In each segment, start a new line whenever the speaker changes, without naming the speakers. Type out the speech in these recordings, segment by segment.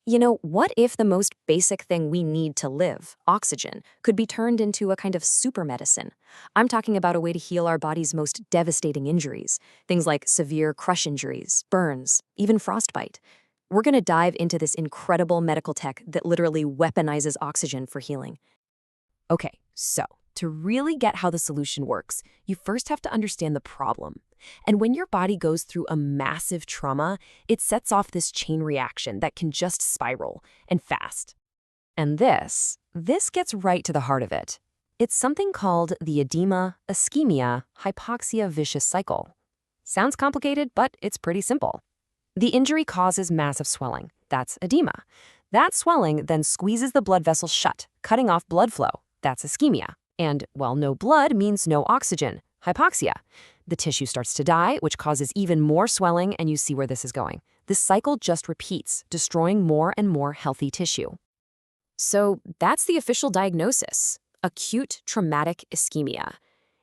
What if the most basic thing we need to live, oxygen, could be turned into a kind of super medicine? I'm talking about a way to heal our body's most devastating injuries, things like severe crush injuries, burns, even frostbite. We're going to dive into this incredible medical tech that literally weaponizes oxygen for healing.
Okay, so to really get how the solution works, you first have to understand the problem. And when your body goes through a massive trauma, it sets off this chain reaction that can just spiral, and fast. And this gets right to the heart of it. It's something called the edema, ischemia-hypoxia vicious cycle. Sounds complicated, but it's pretty simple. The injury causes massive swelling. That's edema. That swelling then squeezes the blood vessels shut, cutting off blood flow. That's ischemia. And, well, no blood means no oxygen. Hypoxia. The tissue starts to die, which causes even more swelling, and you see where this is going. This cycle just repeats, destroying more and more healthy tissue.
So that's the official diagnosis, acute traumatic ischemia.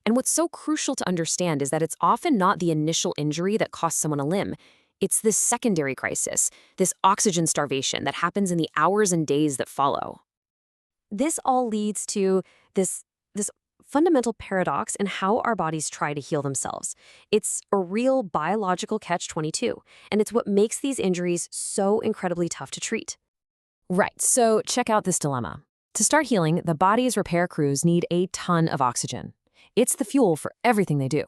And what's so crucial to understand is that it's often not the initial injury that costs someone a limb. It's this secondary crisis, this oxygen starvation that happens in the hours and days that follow. This all leads to this fundamental paradox in how our bodies try to heal themselves. It's a real biological catch-22, and it's what makes these injuries so incredibly tough to treat.
Right, so check out this dilemma. To start healing, the body's repair crews need a ton of oxygen. It's the fuel for everything they do.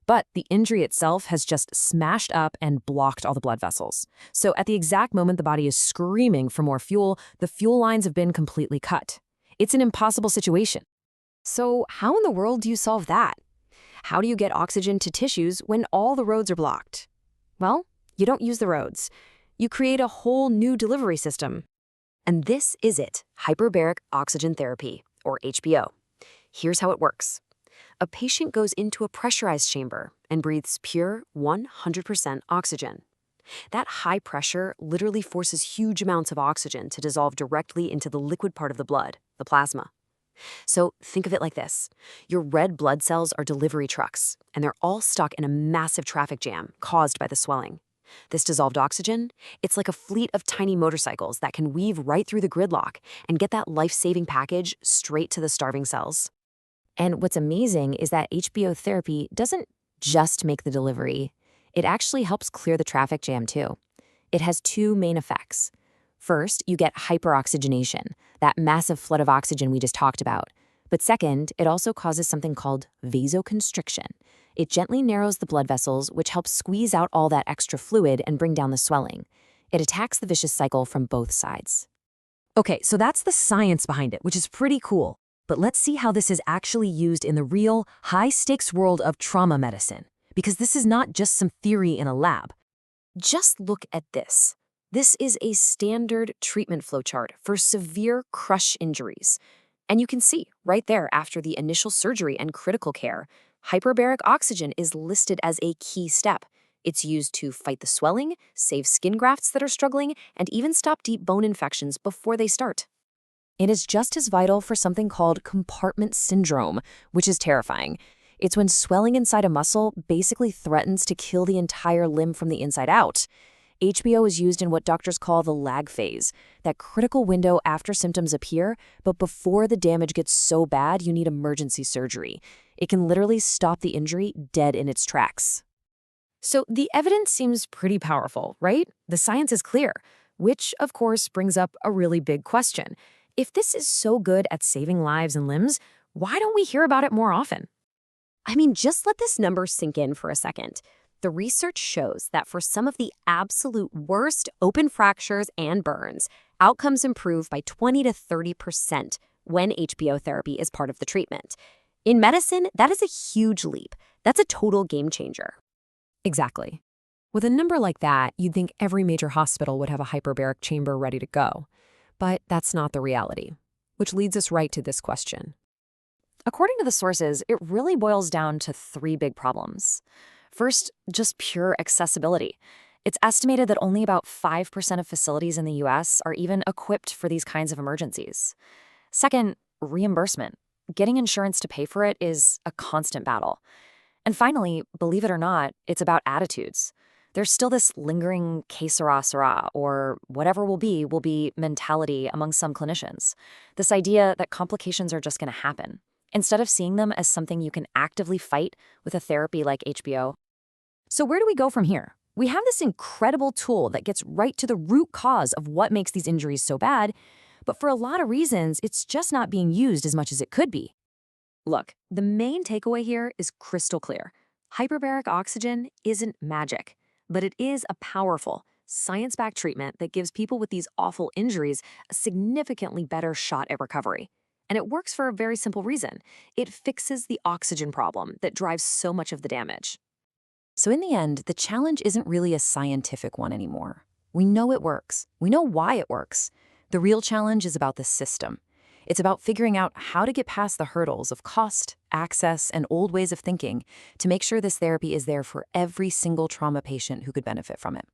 But the injury itself has just smashed up and blocked all the blood vessels. So at the exact moment the body is screaming for more fuel, the fuel lines have been completely cut. It's an impossible situation.
So how in the world do you solve that? How do you get oxygen to tissues when all the roads are blocked? Well, you don't use the roads. You create a whole new delivery system. And this is it, hyperbaric oxygen therapy, or HBO. Here's how it works. A patient goes into a pressurized chamber and breathes pure 100% oxygen. That high pressure literally forces huge amounts of oxygen to dissolve directly into the liquid part of the blood, the plasma. So think of it like this. Your red blood cells are delivery trucks, and they're all stuck in a massive traffic jam caused by the swelling. This dissolved oxygen, it's like a fleet of tiny motorcycles that can weave right through the gridlock and get that life-saving package straight to the starving cells.
And what's amazing is that HBO therapy doesn't just make the delivery. It actually helps clear the traffic jam too. It has two main effects. First, you get hyperoxygenation, that massive flood of oxygen we just talked about. But second, it also causes something called vasoconstriction. It gently narrows the blood vessels, which helps squeeze out all that extra fluid and bring down the swelling. It attacks the vicious cycle from both sides. Okay, so that's the science behind it, which is pretty cool. But let's see how this is actually used in the real, high-stakes world of trauma medicine. Because this is not just some theory in a lab.
Just look at this. This is a standard treatment flowchart for severe crush injuries. And you can see, right there after the initial surgery and critical care, hyperbaric oxygen is listed as a key step. It's used to fight the swelling, save skin grafts that are struggling, and even stop deep bone infections before they start.
It is just as vital for something called compartment syndrome, which is terrifying. It's when swelling inside a muscle basically threatens to kill the entire limb from the inside out. HBO is used in what doctors call the lag phase, that critical window after symptoms appear, but before the damage gets so bad you need emergency surgery. It can literally stop the injury dead in its tracks.
So the evidence seems pretty powerful, right? The science is clear, which of course brings up a really big question. If this is so good at saving lives and limbs, why don't we hear about it more often? I mean, just let this number sink in for a second. The research shows that for some of the absolute worst open fractures and burns, outcomes improve by 20 to 30% when HBO therapy is part of the treatment. In medicine, that is a huge leap. That's a total game changer.
Exactly. With a number like that, you'd think every major hospital would have a hyperbaric chamber ready to go. But that's not the reality, which leads us right to this question.
According to the sources, it really boils down to three big problems. First, just pure accessibility. It's estimated that only about 5% of facilities in the US are even equipped for these kinds of emergencies. Second, reimbursement. Getting insurance to pay for it is a constant battle. And finally, believe it or not, it's about attitudes.
there's still this lingering que sera, or whatever will be mentality among some clinicians. This idea that complications are just going to happen, instead of seeing them as something you can actively fight with a therapy like HBO.
So where do we go from here? We have this incredible tool that gets right to the root cause of what makes these injuries so bad, but for a lot of reasons, it's just not being used as much as it could be. Look, the main takeaway here is crystal clear. Hyperbaric oxygen isn't magic, but it is a powerful, science-backed treatment that gives people with these awful injuries a significantly better shot at recovery. And it works for a very simple reason. It fixes the oxygen problem that drives so much of the damage. So in the end, the challenge isn't really a scientific one anymore. We know it works. We know why it works. The real challenge is about the system. It's about figuring out how to get past the hurdles of cost, access, and old ways of thinking to make sure this therapy is there for every single trauma patient who could benefit from it.